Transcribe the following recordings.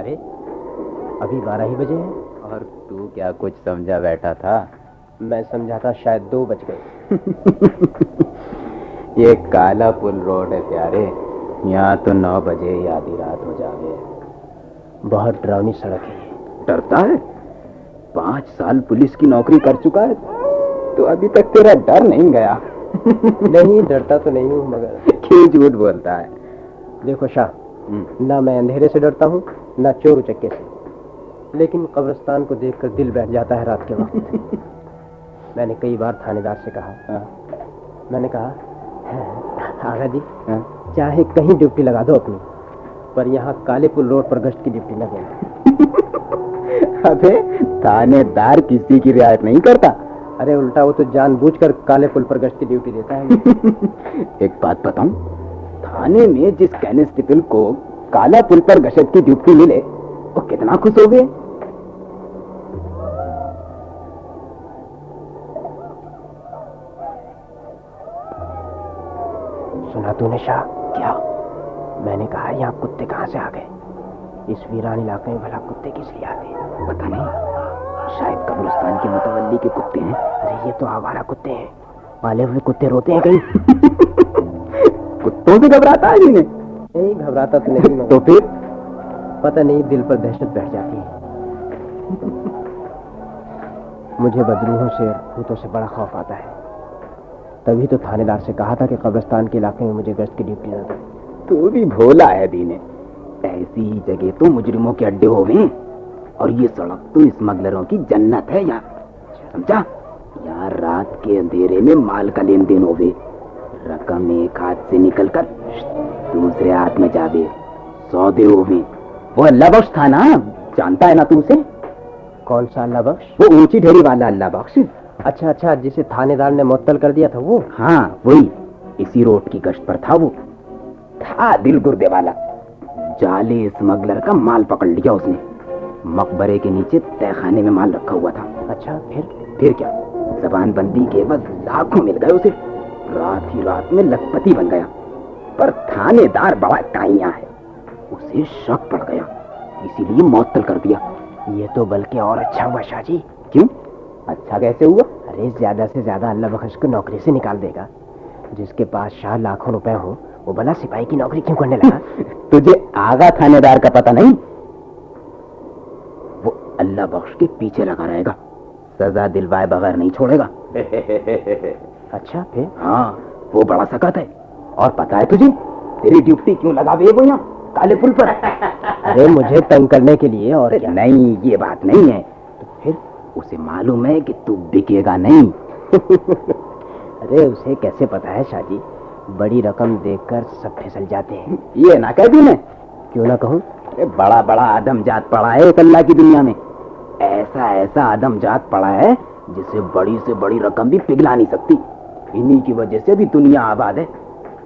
अरे अभी 12 ही बजे हैं। और तू क्या कुछ समझा बैठा था? मैं समझा था शायद 2 बज गए। ये काला पुल रोड है प्यारे, यहाँ तो 9 बजे ही आधी रात हो जावे। बहुत डरावनी सड़क है ये। डरता है? 5 साल पुलिस की नौकरी कर चुका है तो अभी तक तेरा डर नहीं गया? नहीं, डरता तो नहीं हूँ, मगर क्यों झूठ बोलता है? देखो शाह, ना मैं अंधेरे से डरता हूँ ना चोर उचक्के से, लेकिन कब्रिस्तान को देखकर दिल बैठ जाता है रात के वक्त। मैंने कई बार थानेदार से कहा, मैंने कहा आगा जी, चाहे कहीं ड्यूटी लगा दो अपनी, पर यहाँ काले पुल रोड पर गश्त की ड्यूटी न देना। अबे थानेदार किसी की रियायत नहीं करता। अरे उल्टा वो तो जानबूझकर काले पुल पर गश्त की ड्यूटी देता है। एक बात बताऊं, थाने में जिस कांस्टेबल को काला पुल पर गश्त की ड्यूटी मिले वो कितना खुश हो गए। सुना तूने शाह? क्या? मैंने कहा यहाँ कुत्ते कहाँ से आ गए? इस वीरान इलाके में भला कुत्ते किस लिए आते हैं? पता नहीं, शायद कब्रिस्तान के मुतवल्ली के कुत्ते हैं। अरे ये तो आवारा कुत्ते हैं, पाले हुए कुत्ते रोते हैं कहीं। कुत्तों से घबराता है इन्हें? नहीं, घबराता तो नहीं। तो फिर? पता नहीं, दिल पर दहशत बैठ जाती है। मुझे बदरूहों से और भूतों से बड़ा खौफ आता है। तभी तो थानेदार से कहा था कि कब्रिस्तान के इलाके में मुझे गश्त की ड्यूटी न दे। तू भी भोला है दीने, ऐसी ही जगह तो मुजरिमों के अड्डे हो गए, और ये सड़क तो स्मगलरों की जन्नत है यार, समझा? यार रात के अंधेरे में माल का लेन देन होवे, रकम एक हाथ से निकलकर दूसरे हाथ में जावे, सौदे होवे। वो अल्लाह बख्श था ना, जानता है ना तू उसे? कौन सा अल्लाह बख्श? वो ऊंची ढेरी वाला अल्लाह बख्श। अच्छा अच्छा, जिसे थानेदार ने मुअत्तल कर दिया था वो? हाँ वही, इसी रोड की गश्त पर था वो। था दिल गुर्दे वाला, जाले स्मगलर का माल पकड़ लिया उसने। मकबरे के नीचे तहखाने में माल रखा हुआ था। अच्छा, फिर क्या, जबान बंदी के बाद लाखों मिल गए उसे, रात ही रात में लखपति बन गया। पर थानेदार बड़ा काइया है, उसे शक पड़ गया, इसीलिए मुअत्तल कर दिया। ये तो बल्कि और अच्छा हुआ शाह जी। क्यों? अच्छा कैसे हुआ? अरे ज्यादा से ज्यादा अल्लाह बख्श को नौकरी से निकाल देगा। जिसके पास शाह लाखों रुपए हो, वो भला सिपाही की नौकरी क्यों करने लगा? तुझे आगा थानेदार का पता नहीं? वो अल्लाह बख्श के पीछे लगा रहेगा, सजा दिलवाए बगैर नहीं छोड़ेगा। अच्छा फिर? हाँ, वो बड़ा सख्त है। और पता है तुझे तेरी ड्यूटी क्यों लगा वे वो यहाँ काले पुल पर? अरे मुझे तंग करने के लिए, और क्या? नहीं, ये बात नहीं है। तो फिर उसे मालूम है कि तू बिकेगा नहीं। अरे उसे कैसे पता है शाह जी? बड़ी रकम देखकर सब फिसल जाते हैं। ये ना कह दी मैं। क्यों ना कहूँ? अरे बड़ा बड़ा आदमजात पड़ा है एक अल्लाह की दुनिया में, ऐसा ऐसा आदमजात पड़ा है जिसे बड़ी से बड़ी रकम भी पिघला नहीं सकती। इन्हीं की वजह से भी दुनिया आबाद है,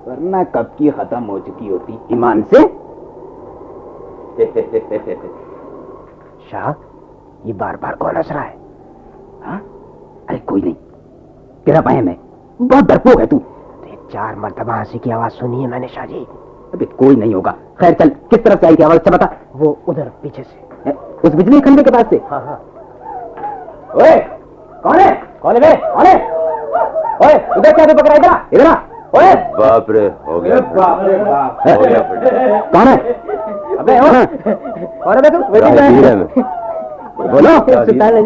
वरना कब की खत्म हो चुकी होती ईमान से। शाह, ये बार बार कौन हंस रहा है? हाँ? अरे कोई नहीं, तेरा बहन है, बहुत डरपोक है तू। 4 मरतबा हंसी की आवाज सुनी है मैंने शाह जी। अबे कोई नहीं होगा। खैर चल, किस तरफ से आई थी आवाज से बता। वो उधर पीछे से, उस बिजली खंभे के पास से। हाँ हाँ। ओए, कौन है? कौन है बे? कौन है? ओए उधर क्या पकड़ा? इधर आ, इधर आ। ओए बाप रे, हो गया। बाप रे बाप, हो गया। कौन है? अबे और अबे तू बोलो।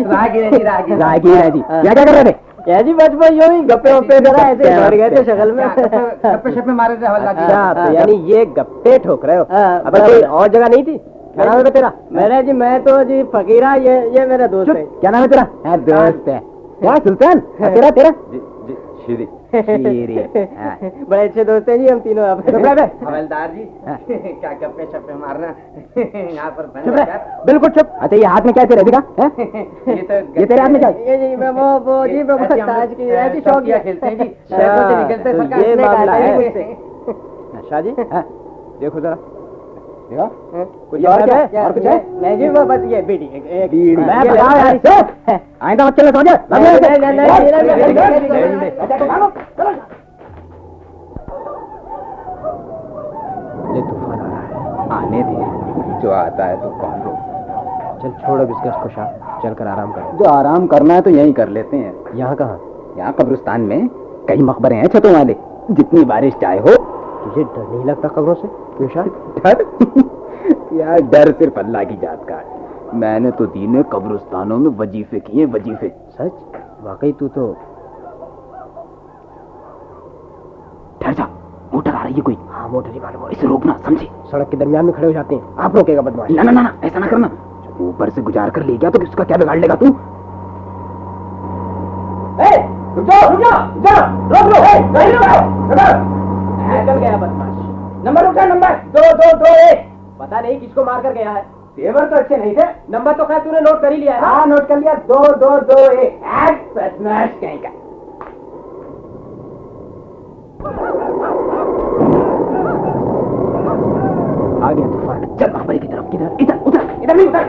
राहगीर है जी। क्या कर रहे थे? क्या जी, बचपन यूं ही गप्पे वप्पे जरा ऐसे बढ़ गए थे शक्ल में। गप्पे शप्पे मारे थे हवलदार जी। अच्छा, तो यानी ये गप्पे ठोक रहे हो? अब कोई और जगह नहीं थी? क्या नाम है तेरा? मेरा जी, मैं तो जी फकीरा, ये मेरा दोस्त है। क्या नाम है तेरा? दोस्त है क्या? सुल्तान? तेरा तेरा? जी शीरी। बड़े अच्छे दोस्त हैं जी हम तीनों। आप हवलदार जी क्या गप्पे शप्पे मारना यहाँ पर? बिल्कुल चुप। अच्छा ये हाथ में क्या तेरे दिखा? ये तेरे हाथ में क्या? ये वो जी ताज की ऐसी शौक खेलते हैं जी। ये मामला है। शाह जी देखो जरा, कुछ और है? और कुछ है? नहीं जी, वो बस ये बीड़ी। मैं बताओ यार, आइंदा मत चलना, समझे? तूफान आ रहा है। आने दे। जो आता है तो कौन रोक। चल छोड़ अब इस गश्त को शाह, चलकर आराम करो। जो आराम करना है तो यहीं कर लेते हैं। यहाँ कहाँ? यहाँ कब्रिस्तान में कई मकबरे हैं छतों वाले, जितनी बारिश चाहे हो। तुझे डर नहीं लगता कब्रों से? क्यों शाह? डर? यार डर सिर्फ अल्लाह की जात का है। मैंने तो दीने कब्रिस्तानों में वजीफे किए, वजीफे। सच? वाकई तू तो। ठहर जा, मोटर आ रही है कोई। हाँ मोटर ही मालूम। इसे रोकना, समझे? सड़क के दरमियान में खड़े हो जाते हैं, आप रोकेगा बदमाश। ना ना ना ना, ऐसा ना करना। ऊपर से गुजार कर ले गया तो किसका क्या बिगाड़ लेगा तू? रुक जाओ, रुक जाओ, रोक लो। निकल गया बदमाश। नंबर उठा, नंबर 2221। पता नहीं किसको मार कर गया है। तेवर तो अच्छे नहीं थे। नंबर तो खैर तूने नोट कर ही लिया है। हाँ नोट कर लिया, 2221। बदमाश कहीं का। आ गया तूफान। चल मकबरे की तरफ। किधर? इधर, उधर, इधर नहीं, उधर।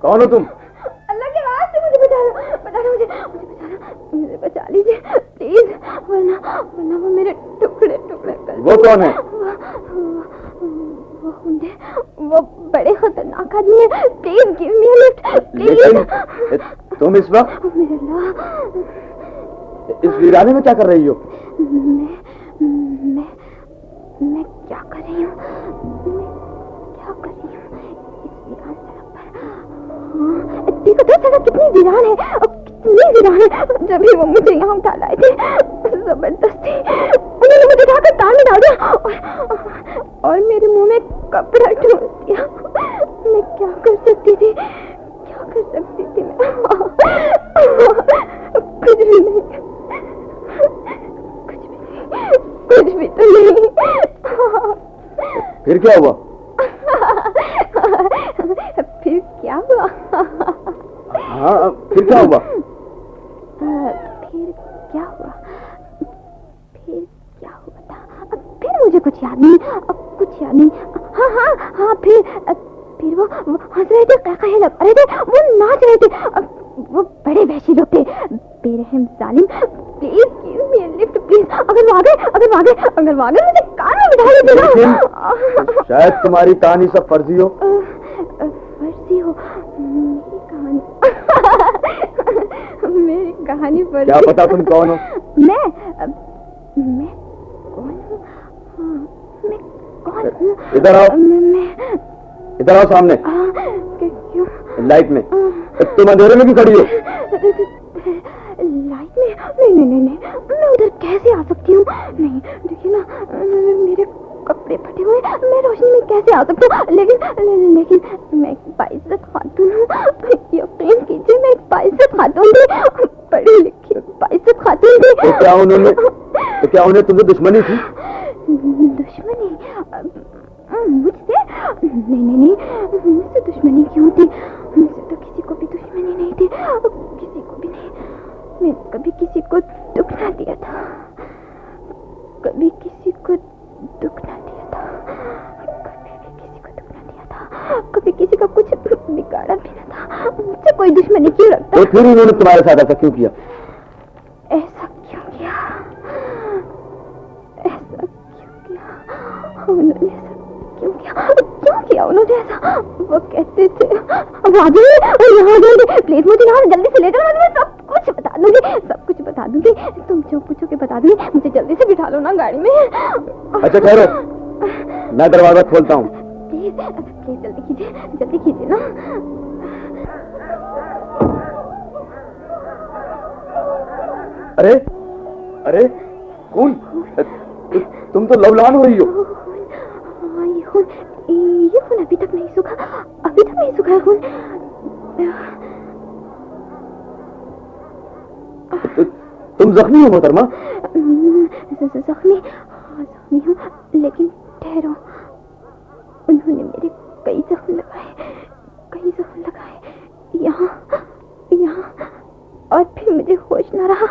कौन हो तुम? अल्लाह के वास्ते मुझे बचाना, मुझे बचा लीजिए प्लीज, वरना वो मेरे टुकड़े टुकड़े कर। वो कौन है? वो बड़े खतरनाक आदमी है। Please give me a lift please. तुम इस वक्त मेरे अल्लाह, इस वीराने में क्या कर रही हो? मैं क्या कर रही हूँ? देखो तो सड़क कितनी वीरान है, कितनी वीरान है। जब भी वो मुझे यहाँ उठा लाए थे जबरदस्ती उन्होंने मुझे उठाकर कार में डाल दिया और मेरे मुंह में कपड़ा ठूस दिया। मैं क्या कर सकती थी, मैं कुछ भी तो नहीं। फिर क्या हुआ? फिर क्या हुआ? हाँ फिर क्या हुआ? फिर मुझे कुछ याद नहीं। हाँ फिर वो हंस रहे थे, कह लग रहे थे, वो नाच रहे थे। वो बड़े वहशी लोग थे, बेरहम जालिम। Please give me a lift please. अगर वो आ गए मुझे कार में बिठा लीजिएगा। शायद तुम्हारी कहानी सब फर्जी हो। मेरी कहानी फर्जी? क्या पता तुम कौन हो? मैं कौन हूँ? इधर आओ, इधर आओ सामने। क्यों? लाइट में। तुम अंधेरे में क्यों खड़ी हो? लाइट में? नहीं, मैं उधर कैसे आ सकती हूँ? नहीं देखिए ना, मेरे कपड़े फटे हुए, मैं रोशनी में कैसे आ सकती हूँ? लेकिन मैं एक बाइज्जत खातून हूँ। यकीन कीजिए, मैं एक बाइज्जत खातून थी, पढ़ी लिखी बाइज्जत खातून थी। तो क्या उन्हें तुमसे दुश्मनी थी? दुश्मनी मुझसे? नहीं, मुझसे दुश्मनी क्यों थी? मुझसे तो किसी को भी दुश्मनी नहीं थी, किसी को भी नहीं। मैं कभी किसी को दुख ना दिया था, कभी किसी का कुछ बिगाड़ा भी ना था। मुझसे कोई दुश्मनी क्यों रखता? तो फिर उन्होंने तुम्हारे साथ ऐसा क्यों किया? ऐसा क्यों किया? उन्होंने क्यों किया उन्होंने ऐसा? वो कहते थे अब आ जाइए और यहाँ आ जाइए, प्लीज मुझे यहाँ जल्दी से ले जाओ, मैं सब कुछ बता दूंगी, सब कुछ बता दूंगी, तुम जो पूछोगे बता दूंगी, मुझे जल्दी से बिठा लो ना गाड़ी में। अच्छा ठहरो, मैं दरवाजा खोलता हूँ। प्लीज प्लीज जल्दी कीजिए ना। अरे अरे कौन? तुम तो लवलान हो रही हो। हाँ, ये खून अभी तक नहीं सूखा है खून। तुम जख्मी हो मोहतरमा? जख्मी हूँ, लेकिन ठहरो, उन्होंने मेरे कई जख्म लगाए यहाँ, और फिर मुझे होश न रहा,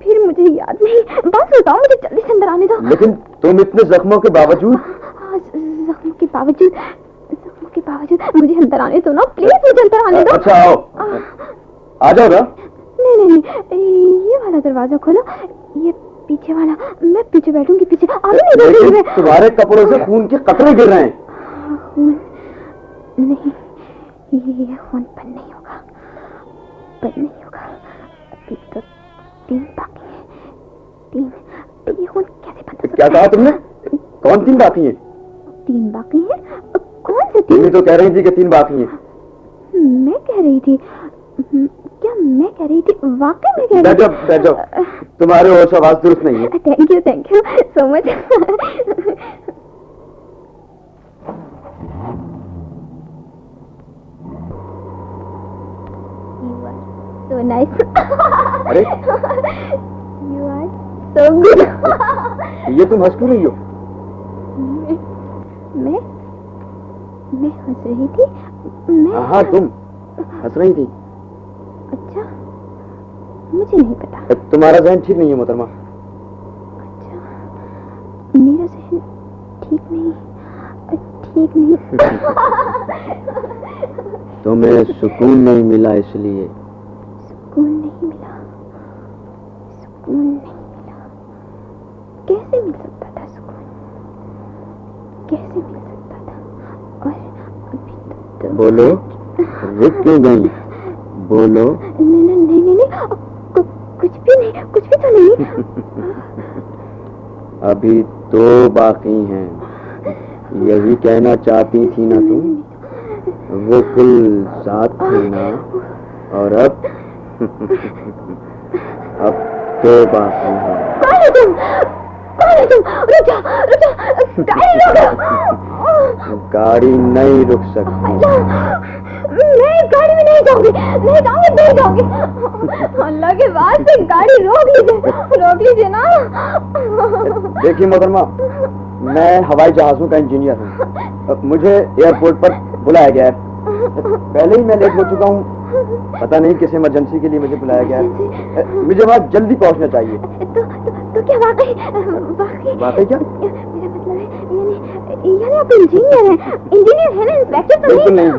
फिर मुझे याद नहीं। बस बताओ, मुझे जल्दी से अंदर आने दो। लेकिन तुम इतने जख्मों के बावजूद? जख्मों के बावजूद मुझे अंदर आने दो ना, प्लीज मुझे अंदर आने दो। अच्छा आओ, आ जाओ ना। नहीं, ये वाला दरवाजा खोलो, ये पीछे वाला, मैं पीछे बैठूंगी, पीछे आगे नहीं बैठूंगी मैं। तुम्हारे कपड़ों से खून के कतरे गिर रहे हैं। खून नहीं, ये खून बंद नहीं होगा, अभी तो 3 बाकी है। 3, ये खून कैसे बंद हो सकता है? क्या कहा तुमने? कौन 3 बाकी है? 3 बाकी है? कौन से 3? तुम तो कह रही थी कि 3 बाकी हैं। मैं कह रही थी, क्या मैं कह रही थी? वाकई में कह रही थी। बैठ जाओ, तुम्हारे होश आवाज दुरुस्त नहीं है। Thank you so much. So nice. अरे You are so good. ये तुम हंस क्यों रही हो? मैं हंस रही थी। हाँ तुम हंस रही थी। अच्छा, मुझे नहीं पता। तुम्हारा ज़हन ठीक नहीं है मोहतरमा। अच्छा, मेरा ज़हन ठीक नहीं। तुम्हें सुकून नहीं मिला इसलिए। सुकून नहीं मिला। कैसे मिल सकता था सुकून? और अभी तो बोलो, रुक क्यों गई? बोलो। नहीं, कुछ भी तो नहीं। अभी 2 बाकी हैं, यही कहना चाहती थी ना तुम? वो कुल 7 थी ना, और अब 2 बाकी हैं। कौन है तुम? रुक जा, गाड़ी नहीं रुक सकती। मैं गाड़ी में नहीं जाऊंगी। अल्लाह के वास्ते गाड़ी रोक लीजिए ना। देखिए मोहतरमा, मैं हवाई जहाजों का इंजीनियर हूँ। मुझे एयरपोर्ट पर बुलाया गया है। पहले ही मैं लेट हो चुका हूँ, पता नहीं किस इमरजेंसी के लिए मुझे बुलाया गया है। मुझे वहाँ जल्दी पहुँचना चाहिए। तो क्या वाकई क्या? मेरा मतलब है, यानी आप इंजीनियर है ना, इंस्पेक्टर तो बिल्कुल नहीं,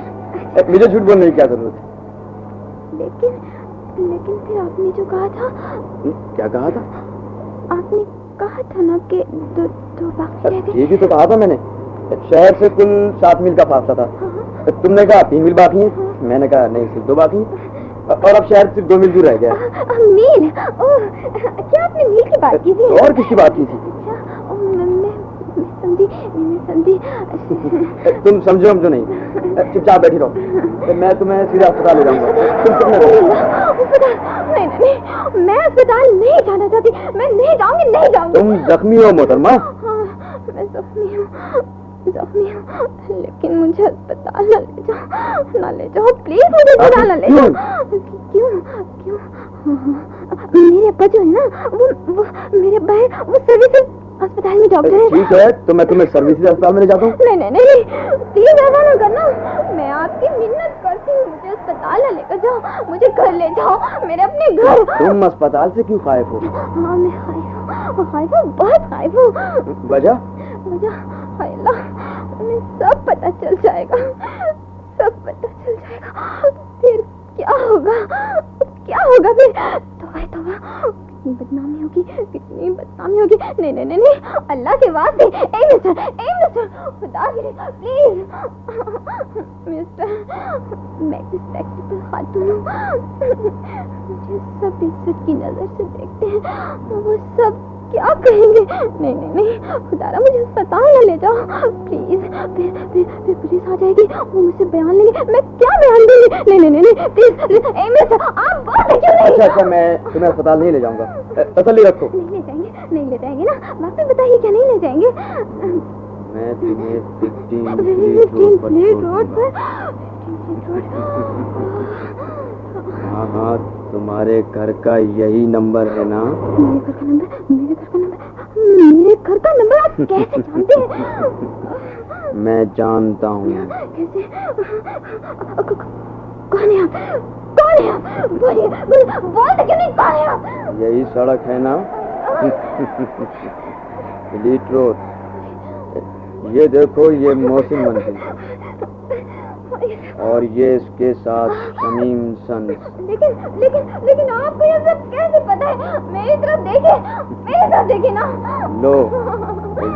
मुझे झूठ बोलने की क्या जरूरत है। लेकिन फिर आपने जो कहा था। क्या कहा था? आपने कहा था ना कि 2 बाकी रह गए। ठीक ही तो कहा था मैंने। शहर से कुल 7 मील का फासला था। तुमने कहा 3 मील बाकी है, मैंने कहा नहीं, सिर्फ 2 बाकी है, और अब शहर सिर्फ 2 मील दूर रह गया। मील? क्या आपने मील की बात की थी? और किसकी बात की थी? मैं समझी। तुम समझो नहीं, चुपचाप बैठी रहो, मैं तुम्हें सीधा अस्पताल ले जाऊंगा। नहीं, मैं अस्पताल नहीं जाना चाहती। मैं नहीं जाऊंगी। तुम जख्मी हो मोहतरमा? मैं जख्मी हूँ, लेकिन मुझे अस्पताल ना ले जाओ प्लीज, मुझे अस्पताल ना ले जाओ। क्यों? मेरे अब्बा जो है ना, वो मेरे भाई, वो सर्विस अस्पताल में डॉक्टर है। ठीक है, तो मैं तुम्हें सर्विस अस्पताल में ले जाता हूँ। नहीं, प्लीज ऐसा ना करना, मैं आपकी मिन्नत करती हूँ, मुझे अस्पताल ना लेकर जाओ, मुझे घर ले जाओ, मेरे अपने घर। तुम अस्पताल से क्यों खाइफ हो? हाँ, मैं खाइफ हूँ, बहुत खाइफ हूँ। वजह? हाय अल्लाह, उन्हें सब पता चल जाएगा, फिर क्या होगा फिर? तौबा, कितनी बदनामी होगी, कितनी बदनामी होगी। नहीं नहीं नहीं नहीं, अल्लाह के वास्ते, ए मिस्टर, खुदा के लिए प्लीज। मिस्टर, मैं रिस्पेक्टेबल खातून हूँ, मुझे सब इज्जत की नजर से देखते हैं, वो सब क्या कहेंगे। नहीं नहीं नहीं, खुदारा मुझे अस्पताल न ले जाओ प्लीज, फिर पुलिस आ जाएगी, वो मुझसे बयान लेंगे, मैं क्या बयान दूंगी। नहीं नहीं नहीं प्लीज, ए मिस्टर, आप बात क्यों नहीं। अच्छा, मैं तुम्हें अस्पताल नहीं ले जाऊंगा, तसल्ली रखो। नहीं ले जाएंगे ना, वाकई बताइए क्या नहीं ले जाएंगे। मैं तुम्हें 15 फ्लीट रोड पर। हाँ, तुम्हारे घर का यही नंबर है ना? मेरे घर का नंबर आप कैसे जानते हैं? मैं जानता हूँ। कैसे? कौन है आप? बोलिए, बोलते क्यों नहीं, कौन है आप? यही सड़क है ना? Fleet road. ये देखो, ये मोहसिन मंजिल और ये इसके साथ शमीम सन्स। लेकिन आपको ये सब कैसे पता है? मेरी तरफ देखिए ना। लो,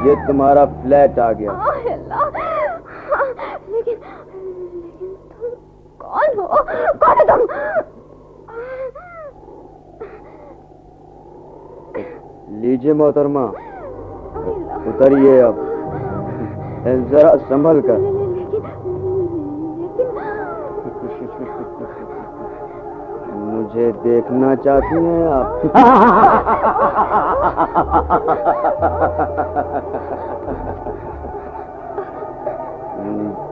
ये तुम्हारा फ्लैट आ गया। लेकिन तुम कौन हो? कौन है तुम? लीजिए मोहतरमा, उतरिए अब, जरा संभल कर। मुझे देखना चाहती हैं आप?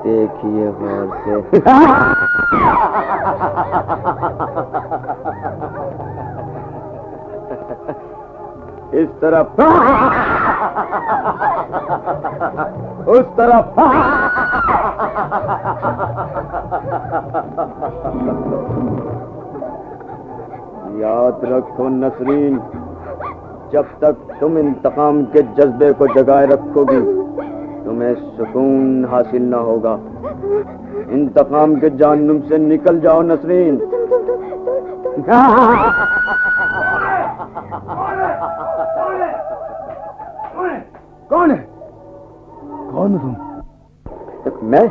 देखिए गौर से। इस तरफ, उस तरफ। याद रखो नसरीन, जब तक तुम इंतकाम के जज्बे को जगाए रखोगी, तुम्हें सुकून हासिल न होगा। इंतकाम के जहन्नुम से निकल जाओ नसरीन। कौन है तुम? मैं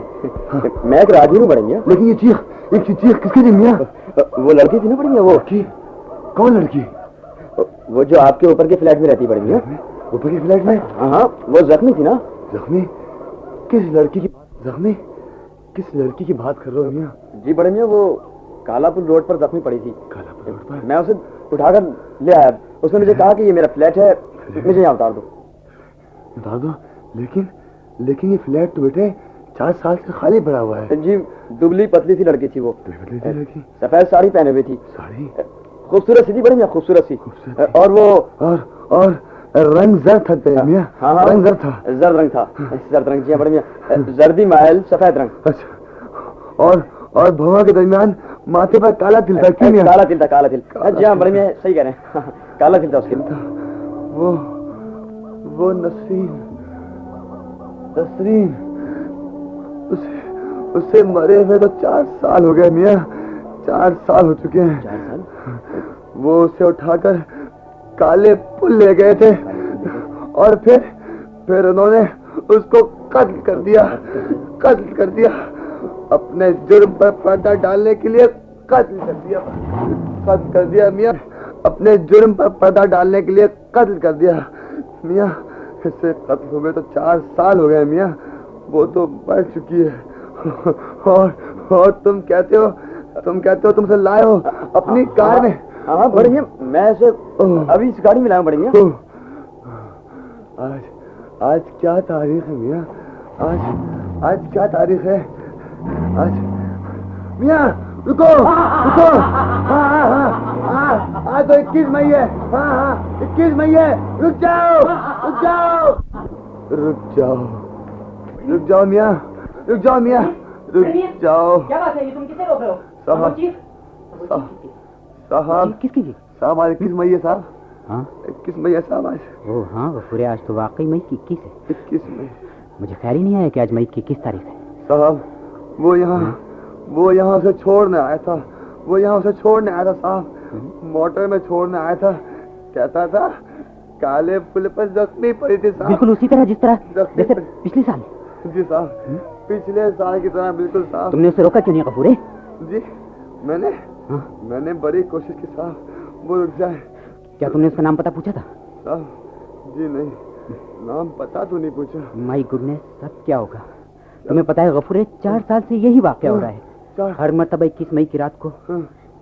एक राजी हूँ बढ़िया। लेकिन ये चीख किसकी थी मियाँ? वो लड़की थी ना बढ़िया। वो कौन लड़की? वो जो आपके ऊपर के फ्लैट में रहती बढ़िया। ऊपर के फ्लैट में? हाँ, वो जख्मी थी ना। जख्मी? किस लड़की की बात कर रहे हो मियाँ? जी बड़े मियाँ, वो कालापुर रोड पर जख्मी पड़ी थी। कालापुर रोड पर? मैं उसे उठाकर ले आया। उसने मुझे कहा कि ये मेरा फ्लैट है, मुझे यहाँ उतार दो। लेकिन ये फ्लैट तो बेटे 4 साल से खाली पड़ा हुआ है। जी, दुबली पतली सी लड़की थी वो। सफेद साड़ी पहने हुई थी। साड़ी खूबसूरत सी थी बड़ी मियाँ, खूबसूरत सी। और वो और रंग जर्द था मियाँ। हाँ, रंग जर्द था। जर्द रंग जी बड़ी मियाँ, जर्दी माइल सफेद रंग। अच्छा, और भौवा के दरमियान माथे पर काला तिल था। क्यों मियाँ? काला तिल था। जी हाँ बड़ी मियाँ, सही कह रहे हैं, काला तिल था उसके। वो नसरीन उसे मरे हुए तो 4 साल हो गए मियाँ। 4 साल हो चुके हैं। 4 साल? वो उसे उठाकर काले पुल ले गए थे और फिर उन्होंने उसको कत्ल कर दिया। अपने जुर्म पर पर्दा डालने के लिए कत्ल कर दिया मियाँ। अपने जुर्म पर पर्दा डालने के लिए कत्ल कर दिया मियाँ। इससे कत्ल हो गए तो 4 साल हो गए मियाँ। वो तो मर चुकी है। और तुम कहते हो तुम उसे लाए हो अपनी कार में? हाँ बड़ी मियाँ, मैं इसे अभी इस गाड़ी में लाया बड़ी मियाँ। आज क्या तारीख है मियाँ? आज क्या तारीख है? आज मियाँ रुको। आज तो 21 मई है। हाँ 21 मई है। रुक जाओ मियाँ, रुक जाओ। क्या बात है, तुम किसे रोक रहे हो? साहब साहब आज 21 मई है साहब। हाँ 21 मई है साहब आज। ओ हाँ गफूरे, आज तो वाकई मई की 21 है। 21 मई। मुझे ख्याल ही नहीं आया कि आज मई की 21 तारीख है। साहब वो यहाँ उसे छोड़ने आया था। साहब मोटर में छोड़ने आया था। कहता था काले पुल पर जख्मी पड़ी थी साहब। बिल्कुल उसी तरह जिस तरह जख्मी जैसे पड़ी। पिछले साल। जी साहब, पिछले साल की तरह बिल्कुल साहब। तुमने उसे रोका क्यों नहीं गफूरे? जी मैंने हाँ? मैंने बड़ी कोशिश की साहब, वो रुक जाए। क्या तुमने उसका नाम पता पूछा था? साहब जी नहीं, नाम पता तो नहीं पूछा। माय गुडनेस, सब क्या होगा? तुम्हें पता है गफूरे, 4 साल से यही वाकया हो रहा है। हर मर्तबा 21 मई की रात को,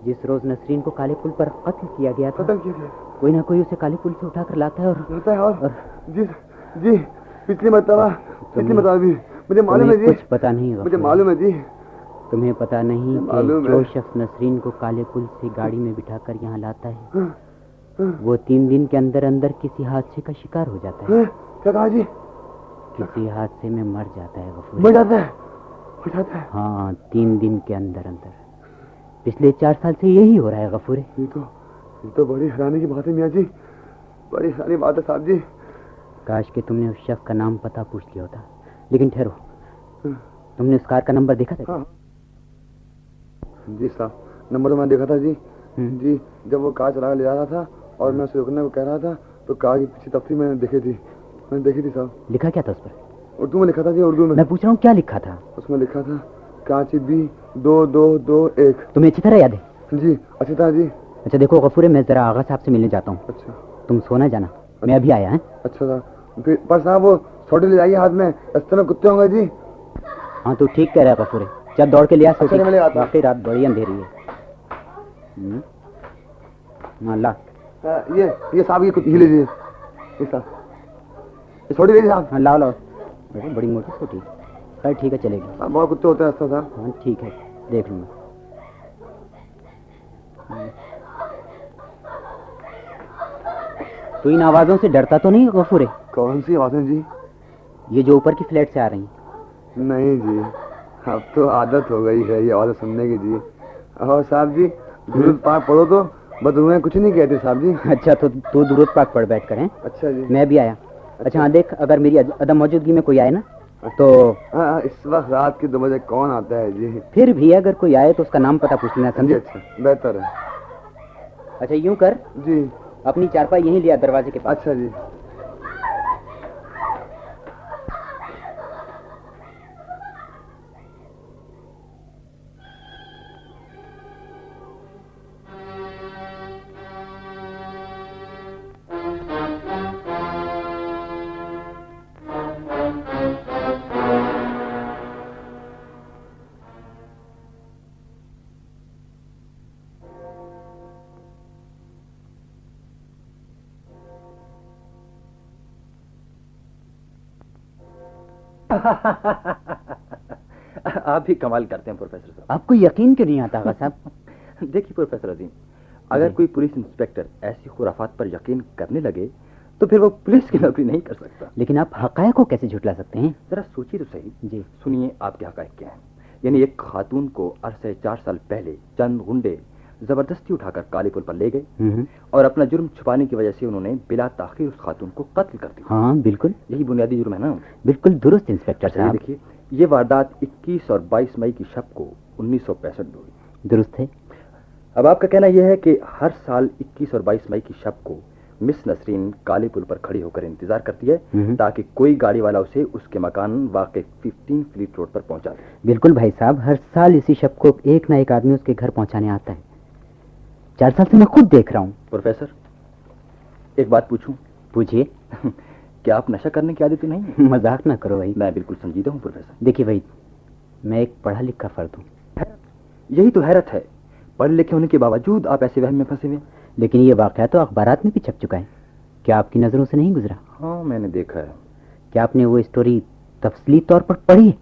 जिस रोज नसरीन को काले पुल पर कत्ल किया गया था, कत्ल किया गया, कोई ना कोई उसे काले पुल से उठाकर लाता है और जी जी पिछली मरतबा भी मुझे मालूम है जी। कुछ पता नहीं मुझे मालूम है जी। तुम्हें पता नहीं मालूम कि है। जो शख्स नसरीन को काले पुल से गाड़ी में बिठाकर यहाँ लाता है, वो 3 दिन के अंदर अंदर किसी हादसे का शिकार हो जाता है। क्या कहा जी? किसी हादसे में मर जाता है गफूर। मर जाता है? मर जाता है? हाँ, 3 दिन के अंदर अंदर। पिछले 4 साल से यही हो रहा है गफूर। ये तो बड़ी हैरानी की बात है मियाँ जी, बड़ी हैरानी बात है साहब जी। काश कि तुमने उस शख्स का नाम पता पूछ लिया होता। लेकिन ठहरो, तुमने उस कार का नंबर देखा था? हाँ जी साहब, नंबर तो मैंने देखा था जी। जी जब वो कार चला ले जा रहा था और मैं उसे रुकने को कह रहा था, तो कार की पीछे तफसील मैंने देखी थी साहब। लिखा क्या था उस पर? उर्दू में लिखा था जी, उर्दू में। मैं पूछ रहा हूँ क्या लिखा था? उसमें लिखा था कांची बी 2221। तुम्हें अच्छी तरह याद है? जी अच्छी तरह जी। अच्छा देखो गफूर, मैं जरा आगा साहब से मिलने जाता हूँ। अच्छा। तुम सोना जाना, मैं अभी आया है। अच्छा साहब, फिर पर साहब वो छोटे ले जाइए हाथ में, रास्ते में कुत्ते होंगे जी। हाँ तू ठीक कह रहा है गफूर, चल दौड़ के लिया। अच्छा, मैं ले आता हूँ। बाकी रात बड़ी अंधेरी है। ला ये साहब ये कुत्ती लीजिए, ये साहब ये छोटी लीजिए साहब। हाँ लाओ बेटे, बड़ी मोटी छोटी। चल ठीक है, चलेगी। बहुत कुत्ते होते हैं रास्ता साहब। हाँ ठीक है, देख लूँगा। तू इन आवाज़ों से डरता तो नहीं गफूर? कौन सी आवाज़ें जी? ये जो ऊपर की फ्लैट से आ रही हैं। नहीं जी, अब तो आदत हो गई है ये आवाज़ें सुनने की जी। और साहब जी दुरूद पाक पढ़ो तो बदरुएं कुछ नहीं कहते साहब जी। अच्छा तो तू दुरूद पाक पढ़ बैठ कर हैं? अच्छा जी। मैं भी आया। अच्छा हाँ देख, अगर मेरी अदम मौजूदगी में कोई आए ना तो। हाँ इस वक्त रात के 2 बजे कौन आता है जी? फिर भी अगर कोई आए तो उसका नाम पता पूछ लेना, जी। समझे? अच्छा बेहतर है। अच्छा यूं कर, जी अपनी चारपाई यहीं लिया दरवाजे के पास। अच्छा जी। आप भी कमाल करते हैं प्रोफेसर साहब। आपको यकीन क्यों नहीं आता साहब? देखिए प्रोफेसर अजीम, अगर कोई पुलिस इंस्पेक्टर ऐसी खुराफात पर यकीन करने लगे तो फिर वो पुलिस की नौकरी नहीं कर सकता। लेकिन आप हकायक को कैसे झुटला सकते हैं? जरा सोचिए तो सही। जी सुनिए आपके हकायक क्या हैं। यानी एक खातून को अरसे 4 साल पहले चंद गुंडे जबरदस्ती उठाकर काले पुल पर ले गए और अपना जुर्म छुपाने की वजह से उन्होंने बिला ताखीर उस खातून को कत्ल कर दिया। हाँ बिल्कुल, यही बुनियादी जुर्म है ना? बिल्कुल दुरुस्त इंस्पेक्टर अच्छा, साहब। देखिए ये वारदात 21 और 22 मई की शब को 1965 में हुई। दुरुस्त है। अब आपका कहना यह है कि हर साल 21 और 22 मई की शब को मिस नसरीन काले पुल पर खड़ी होकर इंतजार करती है ताकि कोई गाड़ी वाला उसे उसके मकान वाक़ 15 फ्लीट रोड पर पहुंचा दे। बिल्कुल भाई साहब, हर साल इसी शब को एक ना एक आदमी उसके घर पहुंचाने आता है। 4 साल से मैं खुद देख रहा हूँ। प्रोफेसर एक बात पूछूं? पूछिए। क्या आप नशा करने की आदत नहीं है? मजाक ना करो भाई। मैं बिल्कुल संजीदा हूँ प्रोफेसर। देखिए भाई, मैं एक पढ़ा लिखा फर्द हूँ। यही तो हैरत है, पढ़े लिखे होने के बावजूद आप ऐसे वहम में फंसे हुए। लेकिन ये वाकया तो अखबारात में भी छप चुका है। क्या आपकी नजरों से नहीं गुजरा? हाँ मैंने देखा है। क्या आपने वो स्टोरी तफसीली तौर पर पढ़ी?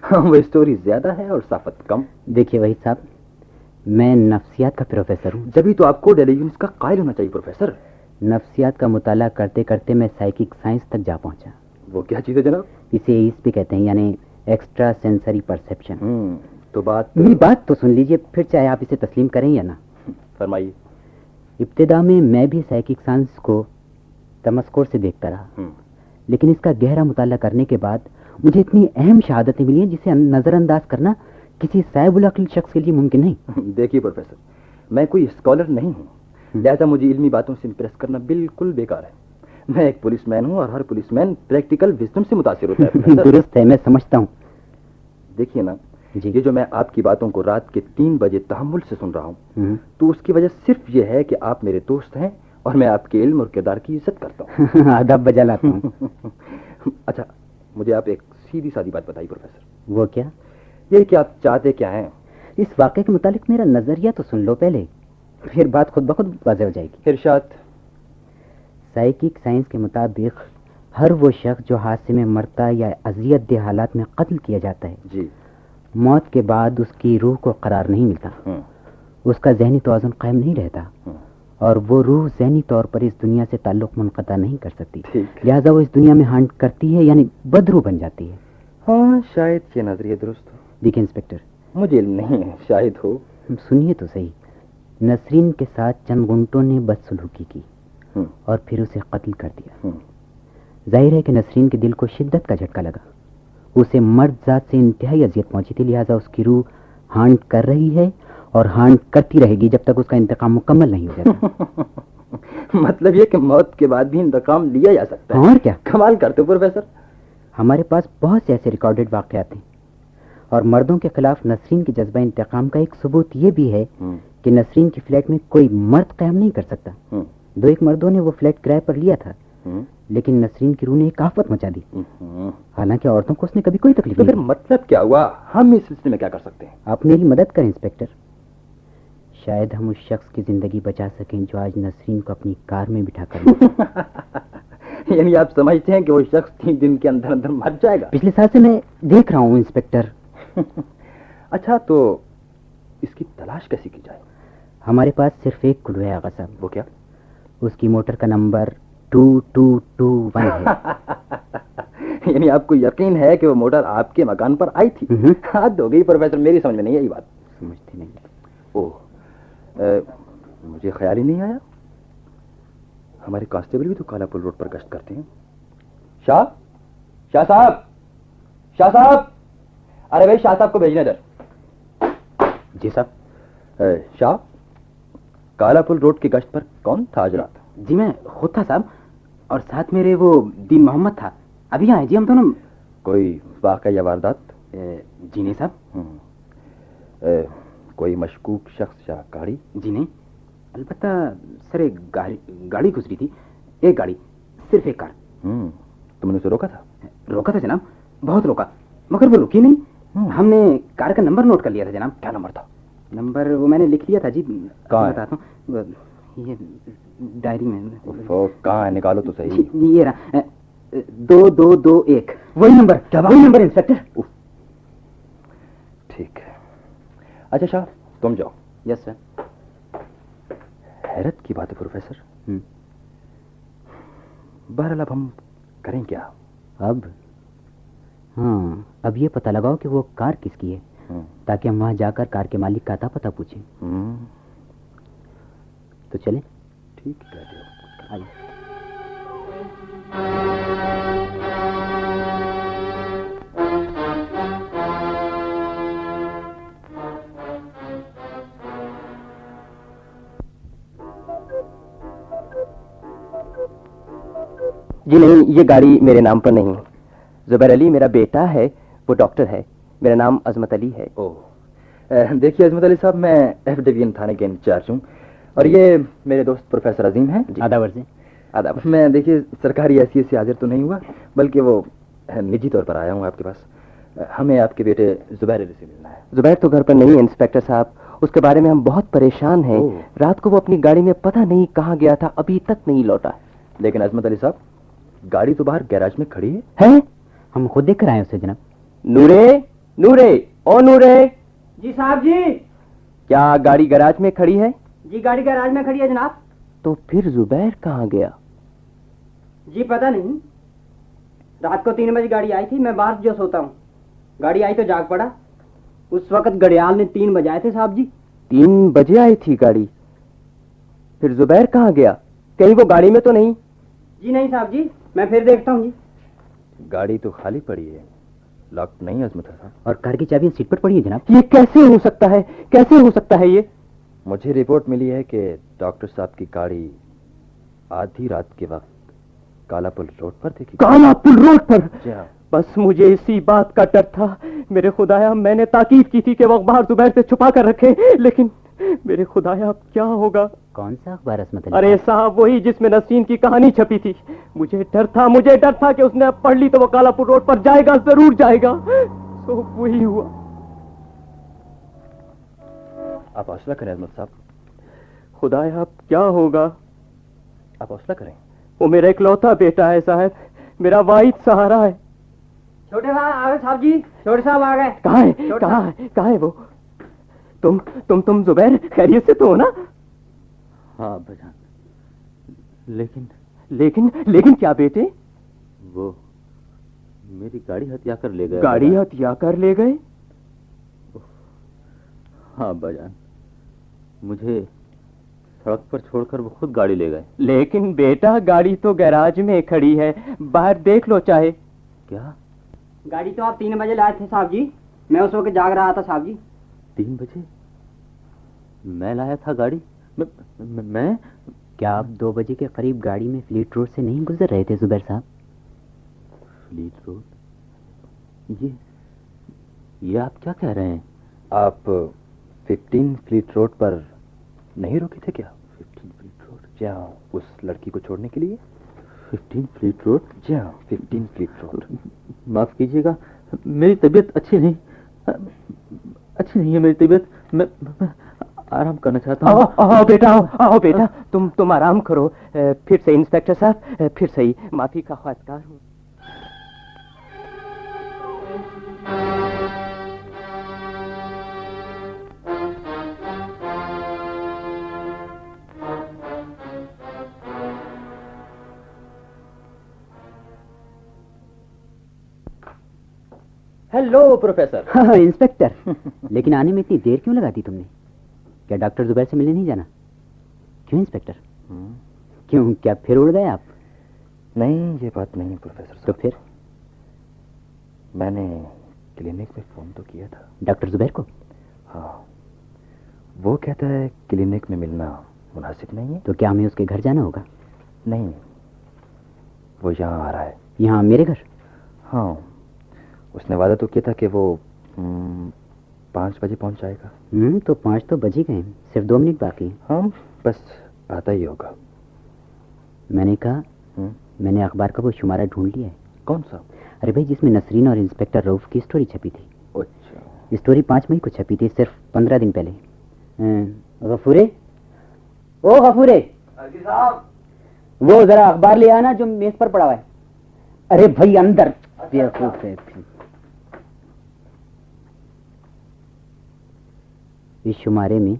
हाँ वो स्टोरी ज्यादा है और साफत कम। देखिए वही साहब, मैं नफ्सियात का प्रोफेसर हूँ। जब तो आपको डेलीविजन का कायल होना चाहिए प्रोफेसर। नफ्सियात का मुताला करते करते मैं साइकिक साइंस तक जा पहुंचा। वो क्या चीज है जनाब? इसे इस भी कहते हैं, यानी एक्स्ट्रा सेंसरी परसेप्शन। तो बात मेरी बात तो सुन लीजिए, फिर चाहे आप इसे तस्लीम करें या ना। फरमाइए। इब्तिदा में मैं भी साइकिक साइंस को तमस्कुर से देखता रहा, लेकिन इसका गहरा मुताला करने के बाद मुझे इतनी अहम शहादतें मिली हैं जिसे नजरअंदाज करना किसी साहिबुल अक्ल शख्स के लिए मुमकिन नहीं। देखिए प्रोफेसर, मैं कोई स्कॉलर नहीं हूँ, लिहाजा मुझे इल्मी बातों से इंप्रेस करना बिल्कुल बेकार है। मैं एक पुलिसमैन हूँ और हर पुलिसमैन प्रैक्टिकल विजडम से मुतासिर होता है। दुरुस्त है, मैं समझता हूँ। देखिए ना जी। ये जो मैं आपकी बातों को रात के 3 बजे तहम्मुल से सुन रहा हूँ, तो उसकी वजह सिर्फ ये है कि आप मेरे दोस्त हैं और मैं आपके इल्म और किरदार की इज्जत करता हूँ। अदब बजा लाता हूँ। अच्छा, मुझे आप एक सीधी सादी बात बताइए प्रोफेसर। वो क्या? ये कि आप चाहते क्या हैं? इस वाक़े के मुतालिक मेरा नजरिया तो सुन लो पहले, फिर बात खुद ब खुद वाज़ेह हो जाएगी। इरशाद। साइकिक साइंस के मुताबिक हर वो शख्स जो हादसे में मरता या अजियत दे हालात में कत्ल किया जाता है जी, मौत के बाद उसकी रूह को करार नहीं मिलता, उसका ज़हनी तवाज़ुन कायम नहीं रहता और वो रूह ज़हनी तौर पर इस दुनिया से ताल्लुक़ मुनक़ता नहीं कर सकती। लिहाजा वो इस दुनिया में हांट करती है, यानी बदरूह बन जाती है। हाँ, शायद ये नजरिया दुरुस्त हो। देखिए इंस्पेक्टर, मुझे इल्म नहीं है, शायद हो। सुनिए तो सही। नसरीन के साथ चंद गुंटों ने बदसलूकी की और फिर उसे कत्ल कर दिया। जाहिर है कि नसरीन के दिल को शिद्दत का झटका लगा। उसे मर्द जात से इंतहाई अजियत पहुंची थी, लिहाजा उसकी रूह हांट कर रही है और हांट करती रहेगी जब तक उसका इंतकाम मुकम्मल नहीं हो जाता। मतलब ये कि मौत के बाद भी इंतकाम लिया जा सकता है। और क्या? कमाल करते हो प्रोफेसर। हमारे पास बहुत से ऐसे रिकॉर्डेड वाक़यात हैं और मर्दों के खिलाफ नसरीन के जज्बा इंतकाम का एक सबूत ये भी है कि नसरीन की फ्लैट में कोई मर्द कायम नहीं कर सकता। 2-1 मर्दों ने वो फ्लैट किराए पर लिया था, लेकिन नसरीन की रूह ने एक आफत मचा दी। हालांकि औरतों को उसने कभी कोई तकलीफ नहीं। फिर मतलब क्या हुआ? हम इस सिलसिले में क्या कर सकते हैं? आप मेरी मदद करें इंस्पेक्टर। शायद हम उस शख्स की जिंदगी बचा सकें जो आज नसरीन को अपनी कार में बिठा कर यानी आप समझते हैं कि वो शख्स 3 दिन के अंदर अंदर मर जाएगा? पिछले साल से मैं देख रहा हूँ इंस्पेक्टर। अच्छा, तो इसकी तलाश कैसे की जाए? हमारे पास सिर्फ एक क्लू है आगा साहब। वो क्या? उसकी मोटर का नंबर 2221 है। यानी आपको यकीन है कि वो मोटर आपके मकान पर आई थी? हद हो गई प्रोफेसर, मेरी समझ में नहीं आई बात। समझते नहीं? ओह, मुझे ख्याल ही नहीं आया। हमारे कांस्टेबल भी तो कालापुर रोड पर गश्त करते हैं। शाह साहब, शाह साहब, अरे भाई शाह साहब को भेजना इधर। जी साहब। शाह, कालापुर रोड की गश्त पर कौन था आज रात? जी मैं खुद था साहब, और साथ मेरे वो दीन मोहम्मद था। अभी आए जी हम दोनों। कोई वाक़या या वारदात? जी नहीं साहब। कोई मशकूक शख्स या गाड़ी? जी नहीं, अलबत्ता सर एक गाड़ी गुजरी थी। एक गाड़ी, सिर्फ एक कार। तुमने उसे रोका था? रोका था जनाब, बहुत रोका, मगर वो रुकी नहीं। हमने कार का नंबर नोट कर लिया था जनाब। क्या नंबर था? नंबर वो मैंने लिख लिया था जी। कहाँ? बताता हूँ, ये डायरी में। कहाँ है? निकालो तो सही। ये रहा, 2221। वही नंबर, वही नंबर इंस्पेक्टर। ठीक है। अच्छा शाह, तुम जाओ। Yes sir. हैरत की बात है प्रोफेसर। बहरहाल अब हम करें क्या? अब अब ये पता लगाओ कि वो कार किसकी है, ताकि हम वहां जाकर कार के मालिक का अता पता पूछें। तो चलें? ठीक है, आइए। जी नहीं, ये गाड़ी मेरे नाम पर नहीं। जुबैर अली मेरा बेटा है, वो डॉक्टर है। मेरा नाम अजमत अली है। ओह, देखिए अजमत अली साहब, मैं एफ डिवीजन थाने के इंचार्ज हूँ और ये मेरे दोस्त प्रोफेसर अजीम हैं। आदाबर से। आदाब। मैं देखिए सरकारी हैसियत से हाजिर तो नहीं हुआ, बल्कि वो निजी तौर पर आया हूँ आपके पास। हमें आपके बेटे जुबैर अली से मिलना है। जुबैर तो घर पर नहीं है इंस्पेक्टर साहब, उसके बारे में हम बहुत परेशान हैं। रात को वो अपनी गाड़ी में पता नहीं कहाँ गया था, अभी तक नहीं लौटा। लेकिन अजमत अली साहब, गाड़ी तो बाहर गैराज में खड़ी है? हम खुद देख कर आए उसे जनाब। नूरे, ओ नूरे। जी साहब जी। क्या गाड़ी गैराज में खड़ी है? जी गाड़ी गैराज में खड़ी है जनाब। तो फिर जुबैर कहाँ गया? जी पता नहीं, रात को 3 बजे गाड़ी आई थी, मैं बाहर जो सोता हूँ, गाड़ी आई तो जाग पड़ा। उस वक्त घड़ियाल ने 3 बजाए थे साहब जी। 3 बजे आई थी गाड़ी? फिर जुबैर कहाँ गया? कहीं वो गाड़ी में तो नहीं? जी नहीं साहब जी, मैं फिर देखता हूँ जी। गाड़ी तो खाली पड़ी है, लॉक नहीं अजमत साहब। और कार की चाबी सीट पर पड़ी है जनाब। ये कैसे हो सकता है, कैसे हो सकता है ये? मुझे रिपोर्ट मिली है कि डॉक्टर साहब की गाड़ी आधी रात के वक्त कालापुल रोड पर देखी? कालापुल रोड पर? जी हाँ। बस मुझे इसी बात का डर था। मेरे खुदाया, मैंने ताकीद की थी कि वो अखबार जुबैर से छुपा कर रखे, लेकिन मेरे खुदाया अब क्या होगा? कौन सा अखबार असमत? अरे साहब, वही जिसमें नसीन की कहानी छपी थी। मुझे डर था कि उसने अब पढ़ ली तो वो कालापुर रोड पर जाएगा, जरूर जाएगा। तो वही हुआ। आप हौसला करें अजमत साहब, खुदाया अब क्या होगा? आप हौसला करें। वो मेरा इकलौता बेटा है साहब, मेरा वाहिद सहारा है। छोटे साहब आ गए साहब जी, छोटे साहब आ गए। कहाँ है वो? तुम जुबैर खैरियत से तो हो ना? हाँ बजान, लेकिन क्या बेटे? वो मेरी गाड़ी हत्या कर ले गए। गाड़ी हत्या कर ले गए? हाँ बजान, मुझे सड़क पर छोड़कर वो खुद गाड़ी ले गए। लेकिन बेटा, गाड़ी तो गैराज में खड़ी है, बाहर देख लो चाहे। क्या? गाड़ी तो आप 3 बजे लाए थे साहब जी, मैं उस वक्त जाग रहा था साहब जी। 3 बजे मैं लाया था गाड़ी? मैं? क्या आप 2 बजे के करीब गाड़ी में फ्लीट रोड से नहीं गुजर रहे थे जुबैर साहब? Fleet road? ये आप क्या कह रहे हैं? आप 15 फ्लीट रोड पर नहीं रुके थे क्या? 15 फ्लीट रोड? जी हाँ, उस लड़की को छोड़ने के लिए। 15 फ्लीट रोड? जी हाँ, 15 फ्लीट रोड। माफ कीजिएगा, मेरी तबीयत अच्छी नहीं है मेरी तबीयत। मैं आराम करना चाहता हूँ। आओ बेटा, तुम आराम करो। फिर से इंस्पेक्टर साहब, फिर से ही माफी का ख्वाहिशकार हूँ। Hello professor. इंस्पेक्टर, लेकिन आने में इतनी देर क्यों लगा दी तुमने? क्या डॉक्टर जुबैर से मिलने नहीं जाना? क्यों इंस्पेक्टर? क्यों, क्या फिर उड़ गए आप? नहीं, ये बात नहीं प्रोफेसर साहब। तो फिर? मैंने क्लिनिक में फोन तो किया था। डॉक्टर जुबैर को? हाँ, वो कहता है क्लिनिक में मिलना मुनासिब नहीं है। तो क्या हमें उसके घर जाना होगा? नहीं, वो यहाँ आ रहा है। यहाँ मेरे घर? हाँ, उसने वादा तो किया था कि वो 5 बजे पहुंच जाएगा। तो 5 तो बज ही गए, सिर्फ 2 मिनट बाकी। हाँ, बस आता ही होगा। मैंने कहा, मैंने अखबार का वो शुमारा ढूंढ लिया है। कौन सा? अरे भाई, जिसमें नसरीन और इंस्पेक्टर रऊफ की स्टोरी छपी थी। अच्छा। स्टोरी 5 मई को छपी थी, सिर्फ 15 दिन पहले। गफूरे, ओ गफूरे साहब, वो जरा अखबार ले आना जो मेज पर पड़ा हुआ है। अरे भाई अंदर। बेवकूफ है। इस शुमारे में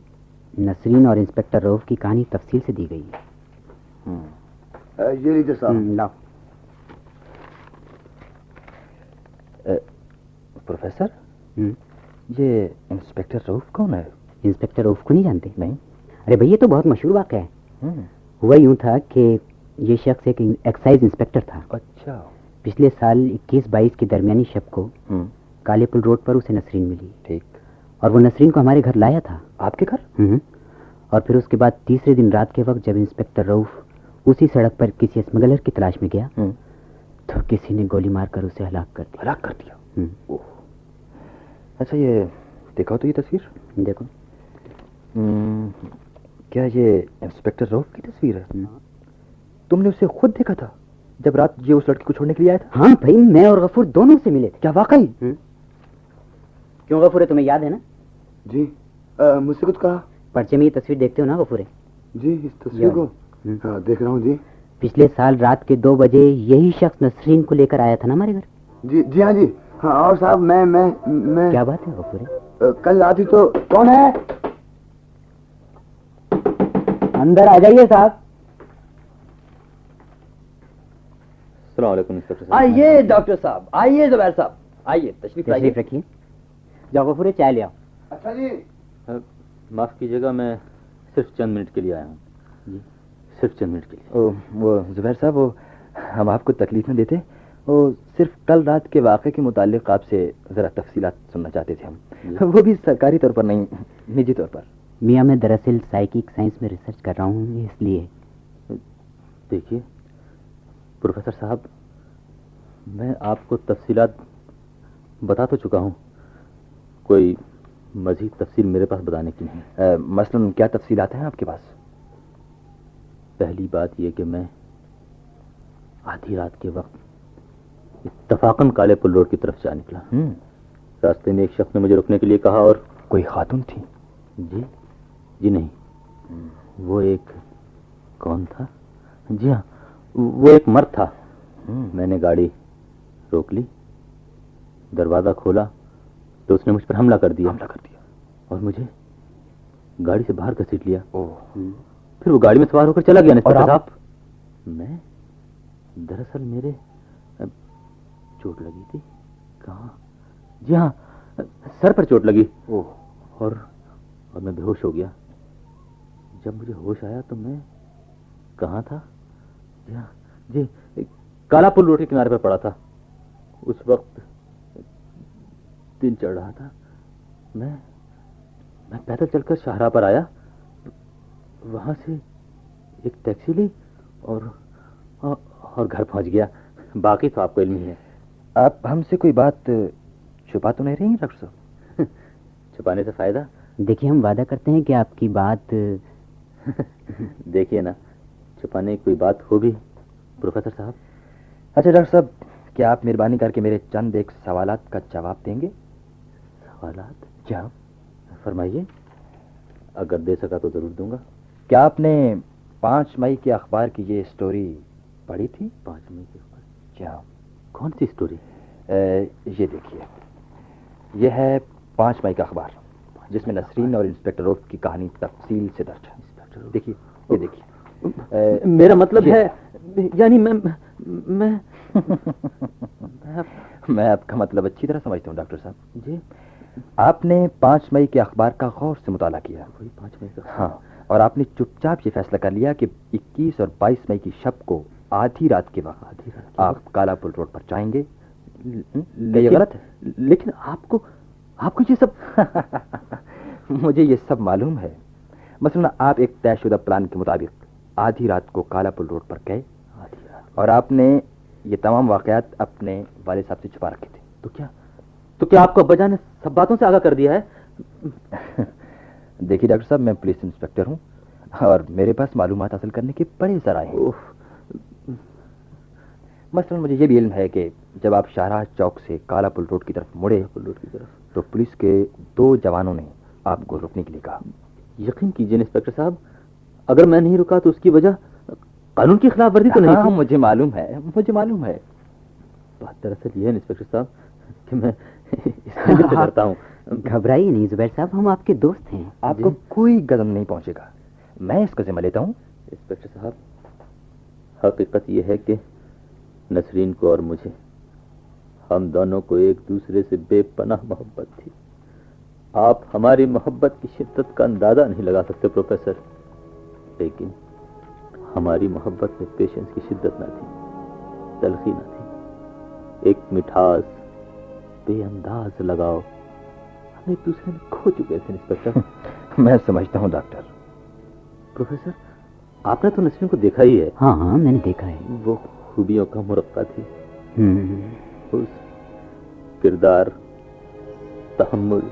नसरीन और इंस्पेक्टर रऊफ की कहानी तफसील से दी गई है। ये लीजिए साहब। लाओ। प्रोफेसर, ये इंस्पेक्टर रऊफ कौन है? इंस्पेक्टर रऊफ को नहीं जानते? नहीं। अरे भाई, ये तो बहुत मशहूर वाक़या है। हुआ यूं था कि ये शख्स एक एक्साइज इंस्पेक्टर था। अच्छा। पिछले साल 21-22 की दरमियानी शब को कालेपुल रोड पर उसे नसरीन मिली। ठीक। और वो नसरीन को हमारे घर लाया था। आपके घर? और फिर उसके बाद तीसरे दिन रात के वक्त जब इंस्पेक्टर रऊफ उसी सड़क पर किसी स्मगलर की तलाश में गया तो किसी ने गोली मारकर उसे हलाक कर दिया। हलाक कर दिया? ओह। अच्छा, ये देखो तो ये तस्वीर। देखो। क्या ये इंस्पेक्टर रऊफ की तस्वीर है? तुमने उसे खुद देखा था जब रात ये उस लड़की को छोड़ने के लिए आया था? हाँ भाई, मैं और गफूर दोनों से मिले थे। क्या वाकई? क्यों गफूरे, तुम्हें याद है ना? जी। मुझसे कुछ कहा? पर्चे में ये तस्वीर देखते हो ना गफूरे? जी, इस तस्वीर को हाँ, देख रहा हूँ जी। पिछले साल रात के 2 बजे यही शख्स नसरीन को लेकर आया था ना हमारे घर? जी जी हाँ जी हाँ। और साहब मैं क्या बात है गफूरे? कल रात ही तो। कौन है? अंदर आ जाइए साहब। अस्सलाम वालेकुम इंस्पेक्टर साहब। आइए डॉक्टर साहब, आइए जुबैर साहब, आइए तशरीफ लाइए। तशरीफ रखिए। जाओ गफूरे, चाय ले आओ। अच्छा जी। माफ कीजिएगा, मैं सिर्फ चंद मिनट के लिए आया हूँ जी, सिर्फ चंद मिनट के लिए। वो जुबैर साहब, वो हम आपको तकलीफ में देते, वो सिर्फ कल रात के वाक़े के मुतालिक आपसे ज़रा तफसीलात सुनना चाहते थे हम। वो भी सरकारी तौर पर नहीं, निजी तौर पर। मियाँ मैं दरअसल साइकिक साइंस में रिसर्च कर रहा हूँ, इसलिए। देखिए प्रोफेसर साहब, मैं आपको तफसीलात बता तो चुका हूँ, कोई मजीद तफसील मेरे पास बताने की नहीं। मसलन क्या तफसीलात हैं आपके पास? पहली बात यह कि मैं आधी रात के वक्त इत्तफाकन काले पुल रोड की तरफ जा निकला। रास्ते में एक शख्स ने मुझे रुकने के लिए कहा और कोई खातून थी? जी नहीं, वो एक कौन था? जी हाँ, वो एक मर्द था। मैंने गाड़ी रोक ली, दरवाजा खोला तो उसने मुझ पर हमला कर दिया और मुझे गाड़ी से बाहर घसीट लिया। फिर वो गाड़ी में सवार होकर चला गया। और आप? मैं दरअसल मेरे चोट लगी थी। कहाँ? जी हाँ, सर पर चोट लगी। और मैं बेहोश हो गया। जब मुझे होश आया तो मैं कहाँ था? जी हाँ, जी काला पुल रोड के किनारे पर पड़ा था। उस वक्त दिन चढ़ रहा था। मैं पैदल चलकर शाहराह पर आया, वहां से एक टैक्सी ली और घर पहुंच गया। बाकी तो आपको इल्म ही है। आप हमसे कोई बात छुपा तो नहीं रही हैं डॉक्टर साहब? छुपाने से फायदा? देखिए, हम वादा करते हैं कि आपकी बात देखिए ना, छुपाने की कोई बात होगी प्रोफेसर साहब। अच्छा डॉक्टर साहब, क्या आप मेहरबानी करके मेरे चंद एक सवालात का जवाब देंगे? सवालात? क्या? फरमाइए, अगर दे सका तो जरूर दूंगा। क्या आपने 5 मई के अखबार की ये स्टोरी पढ़ी थी? 5 मई के अखबार? क्या? कौन सी स्टोरी? ये देखिए, यह है 5 मई का अखबार, जिसमें नसरीन और इंस्पेक्टर रऊफ की कहानी तफसील से दर्ज है। देखिए, ये देखिए। मेरा मतलब है, यानी मैं मैं आपका मतलब अच्छी तरह समझता हूँ डॉक्टर साहब जी। आपने 5 मई के अखबार का गौर से मुताला किया। वही 5 मई का? हाँ, और आपने चुपचाप ये फैसला कर लिया कि 21 और 22 मई की शब को आधी रात के वक्त आप काला पुल रोड पर जाएंगे। ये गलत है? लेकिन आपको ये सब मुझे ये सब मालूम है। मसलन आप एक तयशुदा प्लान के मुताबिक आधी रात को काला पुल रोड पर गए और आपने ये तमाम वाकयात अपने वाले साहब से छुपा रखे थे। तो क्या आपको अब्बाजान ने सब बातों से आगाह कर दिया है? देखिए डॉक्टर साहब, मैं पुलिस इंस्पेक्टर हूँ और मेरे पास मालूमात हासिल करने के बड़े जराए हैं। मसलन मुझे ये भी इल्म है कि जब आप शाहराह चौक से काला पुल रोड की तरफ मुड़े तो पुलिस के 2 जवानों ने आपको रुकने के लिए कहा। यकीन कीजिए इंस्पेक्टर साहब, अगर मैं नहीं रुका तो उसकी वजह कानून की खिलाफ वर्जी तो नहीं थी। मुझे मालूम है। बात दरअसल ये है इंस्पेक्टर साहब कि मैं इससे डरता हूँ। घबराइए नहीं जुबैर साहब, हम आपके दोस्त हैं। आपको कोई गजन नहीं पहुंचेगा, मैं इसका जिम्मा लेता हूँ। इंस्पेक्टर साहब, हकीकत यह है कि नसरीन को और मुझे, हम दोनों को एक दूसरे से बेपनाह मोहब्बत थी। आप हमारी मोहब्बत की शिद्दत का अंदाजा नहीं लगा सकते प्रोफेसर, लेकिन हमारी मोहब्बत में पेशेंस की शिद्दत ना थी, तलखी ना थी, एक मिठास, बेअंदाज लगाओ। हम एक दूसरे में खो चुके थे इंस्पेक्टर। मैं समझता हूँ डॉक्टर। प्रोफेसर, आपने तो नसरीन को देखा ही है। हाँ, मैंने देखा है। वो खूबियों का मुरक्का थी। उस किरदार, तहम्मुल,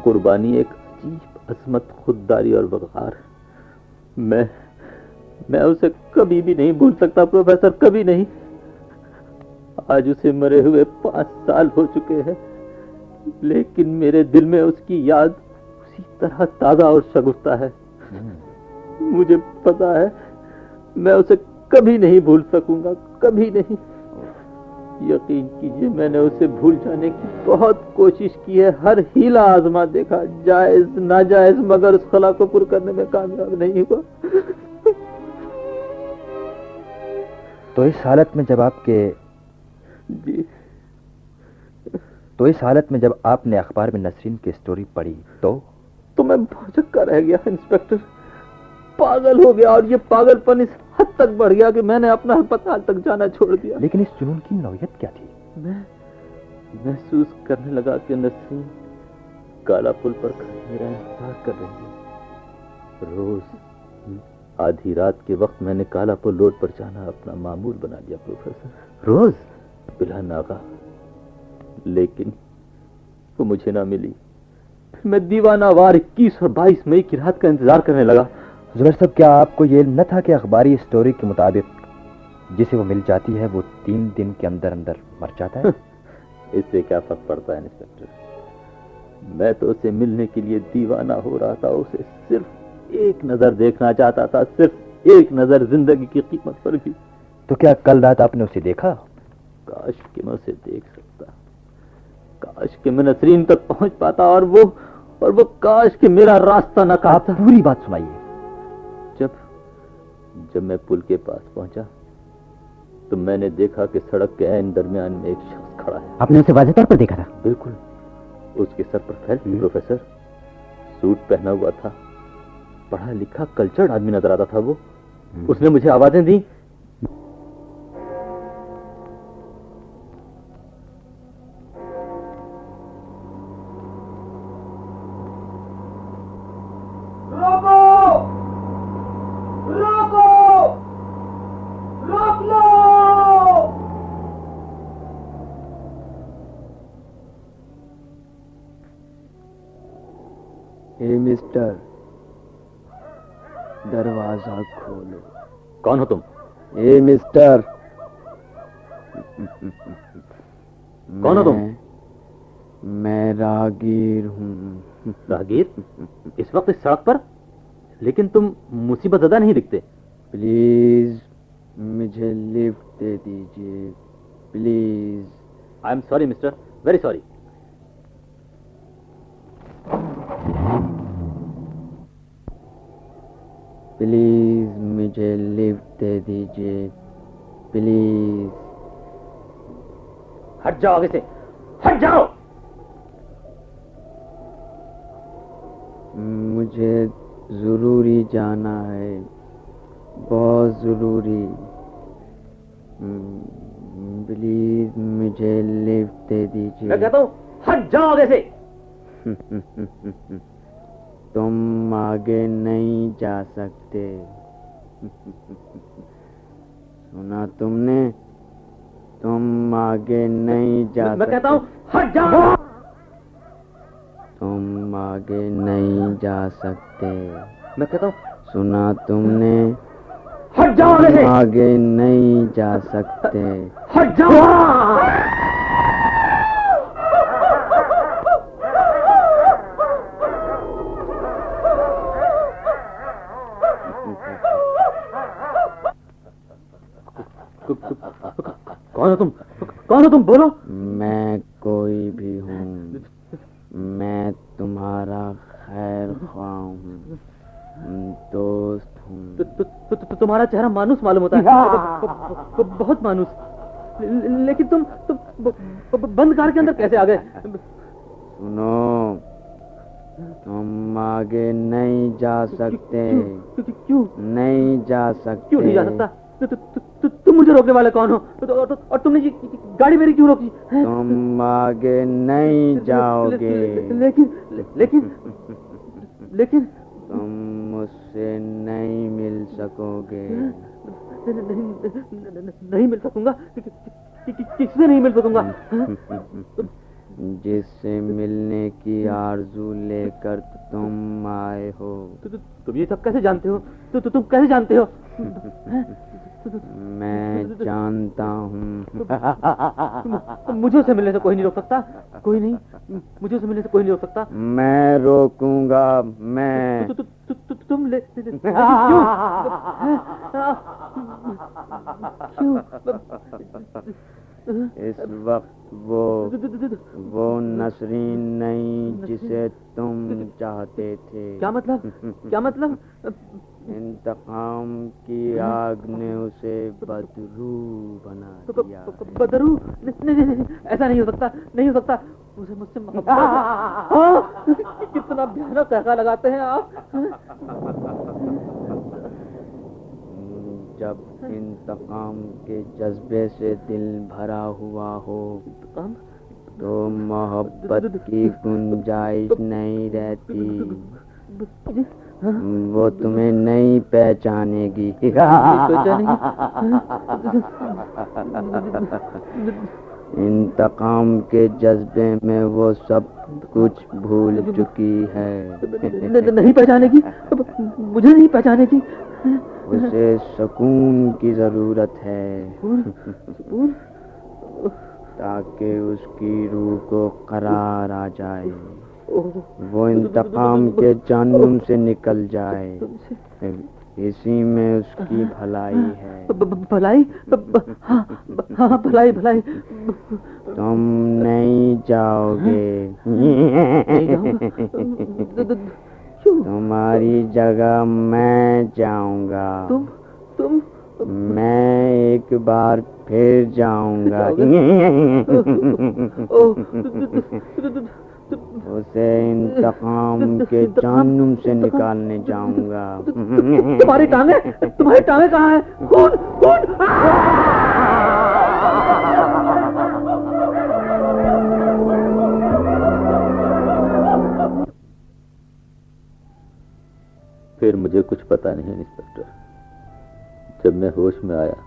कुर्बानी, एक अजीब अजमत, खुददारी और वक़ार। मैं उसे कभी भी नहीं भूल सकता प्रोफेसर, कभी नहीं। आज उसे मरे हुए 5 साल हो चुके हैं, लेकिन मेरे दिल में उसकी याद उसी तरह ताजा और शगुफ्ता है। मुझे पता है मैं उसे कभी नहीं भूल सकूंगा, कभी नहीं। यकीन कीजिए, मैंने उसे भूल जाने की बहुत कोशिश की है, हर हीला आजमा देखा, जायज नाजायज, मगर उस खला को पूरा करने में कामयाब नहीं हुआ। तो इस हालत में जब आपने अखबार में नसरीन की स्टोरी पढ़ी तो मैं भौचक्का रह गया इंस्पेक्टर, पागल हो गया। और ये पागलपन इस हद तक बढ़ गया कि मैंने अपना अस्पताल तक जाना छोड़ दिया। लेकिन इस जुनून की नौयत क्या थी? मैं महसूस करने लगा कि नसरीन काला पुल पर खड़ी मेरा इंतजार कर रही है। रोज आधी रात के वक्त मैंने कालापुर रोड पर जाना अपना मामूल बना लिया प्रोफेसर। रोज बिला नागा, लेकिन वो मुझे ना मिली। मैं दीवानावार 21 और 22 मई की रात का इंतजार करने लगा। जुबैर साहब, क्या आपको ये न था कि अखबारी स्टोरी के मुताबिक जिसे वो मिल जाती है वो 3 दिन के अंदर अंदर मर जाता है? इससे क्या फर्क पड़ता है इंस्पेक्टर? मैं तो उसे मिलने के लिए दीवाना हो रहा था। उसे सिर्फ एक नजर देखना चाहता था, सिर्फ एक नजर जिंदगी की कीमत पर भी। तो क्या कल रात आपने उसे देखा? काश कि मैं उसे देख सकता, काश कि मैं नसरीन तक पहुंच पाता, और वो काश कि मेरा रास्ता न काटता। पूरी बात सुनाइए। जब मैं पुल के पास पहुंचा तो मैंने देखा कि सड़क के ऐन दरमियान में एक शख्स खड़ा है। आपने उसे वाज़ेह तौर पर देखा था? बिल्कुल। उसके सर पर फैल थी प्रोफेसर, सूट पहना हुआ था, पढ़ा लिखा कल्चर्ड आदमी नजर आता था वो। उसने मुझे आवाजें दी। मिस्टर, दरवाजा खोलो। कौन हो तुम? ए मिस्टर। कौन हो तुम? मैं राहगीर हूँ। राहगीर? इस वक्त इस सड़क पर? लेकिन तुम मुसीबत ज़दा नहीं दिखते। प्लीज मुझे लिफ्ट दे दीजिए, please. I am sorry mister, very sorry. Please मुझे लिफ्ट दे दीजिए, प्लीज। हट जाओ आगे से, हट जाओ। मुझे जरूरी जाना है, बहुत जरूरी। प्लीज मुझे लिफ्ट दे दीजिए। मैं कहता हूँ हट जाओ आगे से। तुम आगे नहीं जा सकते। सुना तुमने? तुम आगे नहीं जा सकते। मैं कहता हूँ हट जाओ। तुम आगे नहीं जा सकते। मैं कहता हूँ सुना तुमने? हट जाओ आगे से। आगे नहीं जा सकते। हट जाओ। कौन हो तुम? कौन हो तुम? बोलो। मैं कोई भी हूँ, मैं तुम्हारा खैर ख्वाह हूँ, दोस्त हूँ। तुम्हारा चेहरा मानुस मालूम होता है, बहुत मानुस। लेकिन तुम बंद कार के अंदर कैसे आ गए? सुनो, तुम आगे नहीं जा सकते। क्यों नहीं जा सकते? क्यों नहीं जा सकता? तुम मुझे रोकने वाले कौन हो? और तुमने ये गाड़ी मेरी क्यों रोकी? तुम आगे नहीं जाओगे। लेकिन तुम मुझसे नहीं मिल सकोगे। नहीं मिल सकूंगा? किससे नहीं मिल सकूंगा? जिससे मिलने की आरजू लेकर तुम आए हो। तुम ये सब कैसे जानते हो? तुम कैसे जानते हो? मैं जानता हूँ। मुझे उसे मिलने से कोई नहीं रोक सकता। कोई नहीं, मुझे उसे मिलने से कोई नहीं रोक सकता। मैं रोकूंगा। मैं तुम ले क्यों? इस वक्त वो नसरीन नहीं जिसे तुम चाहते थे। क्या मतलब? क्या मतलब? इंतकाम की आग ने उसे बदरू बना दिया। बदरू? नहीं, ऐसा नहीं हो सकता, नहीं हो सकता। उसे मुझसे मोहब्बत। कितना भयानक तहका लगाते हैं आप। जब इंतकाम के जज्बे से दिल भरा हुआ हो तो मोहब्बत की गुंजाइश नहीं रहती। वो तुम्हें नहीं पहचानेगी। इंतकाम के जज्बे में वो सब कुछ भूल चुकी है। नहीं पहचानेगी, मुझे नहीं पहचानेगी। उसे सुकून की जरूरत है, ताकि उसकी रूह को करार आ जाए, वो इंतकाम के जहन्नुम से निकल जाए। इसी में उसकी भलाई है। भलाई? हाँ, भलाई भलाई। तुम नहीं जाओगे। तुम्हारी जगह मैं जाऊंगा। तुम? मैं एक बार फिर जाऊंगा। उसे इंतकाम के जहन्नुम से निकालने जाऊंगा। तुम्हारी टांगे कहाँ हैं? खून! फिर मुझे कुछ पता नहीं इंस्पेक्टर। जब मैं होश में आया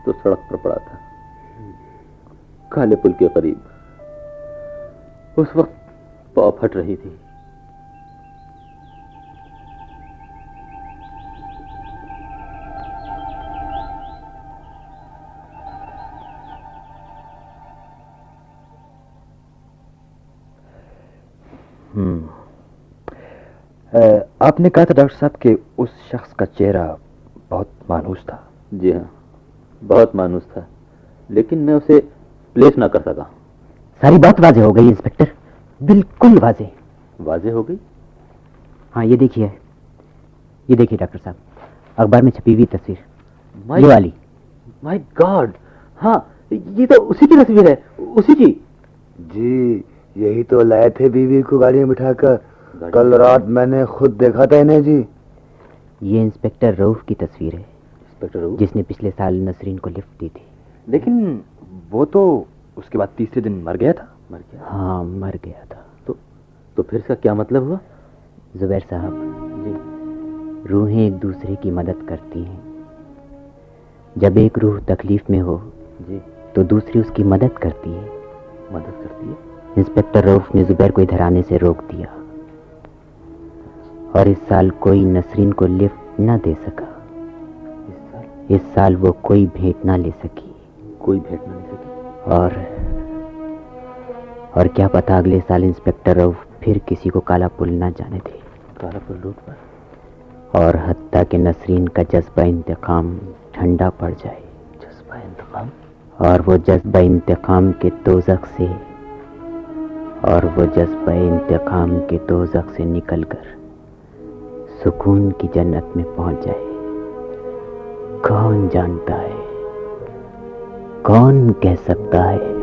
तो सड़क पर पड़ा था, काले पुल के करीब। उस वक्त पाँव फट रही थी। आपने कहा था डॉक्टर साहब कि उस शख्स का चेहरा बहुत मानूस था। जी हाँ, बहुत मानूस था, लेकिन मैं उसे प्लेस ना कर सका। सारी बात वाजे हो गई इंस्पेक्टर, बिल्कुल वाजे हो गई। हाँ, ये देखिए डॉक्टर साहब, अखबार में छपी हुई तस्वीर, ये वाली। My God! हाँ, ये तो उसी की तस्वीर है, उसी की। जी, यही तो लाए थे बीवी को गाड़ी में बिठाकर। कल रात मैंने खुद देखा था इन्हें जी। ये इंस्पेक्टर रऊफ की तस्वीर है। इंस्पेक्टर रऊफ? जिसने पिछले साल नसरीन को लिफ्ट दी थी। लेकिन वो तो उसके बाद तीसरे दिन मर गया था। मर गया? हाँ, मर गया था। तो फिर इसका क्या मतलब हुआ? जुबैर साहब जी, रूहें एक दूसरे की मदद करती हैं। जब एक रूह तकलीफ में हो जी, तो दूसरी उसकी मदद करती है। मदद करती है? इंस्पेक्टर रऊफ ने जुबैर को इधर आने से रोक दिया, और इस साल कोई नसरीन को लिफ्ट न दे सका। इस साल वो कोई भेंट ना ले सकी। कोई भेंट ना ले सकी? और क्या पता अगले साल इंस्पेक्टर रऊफ फिर किसी को काला पुल ना जाने दे। काला पुल रोड पर? और हत्ता के नसरीन का जज्बा इंतकाम ठंडा पड़ जाए। जज्बा इंतकाम? और वो जज्बा इंतकाम के दोज़ख से निकलकर सुकून की जन्नत में पहुंच जाए। कौन जानता है, कौन कह सकता है।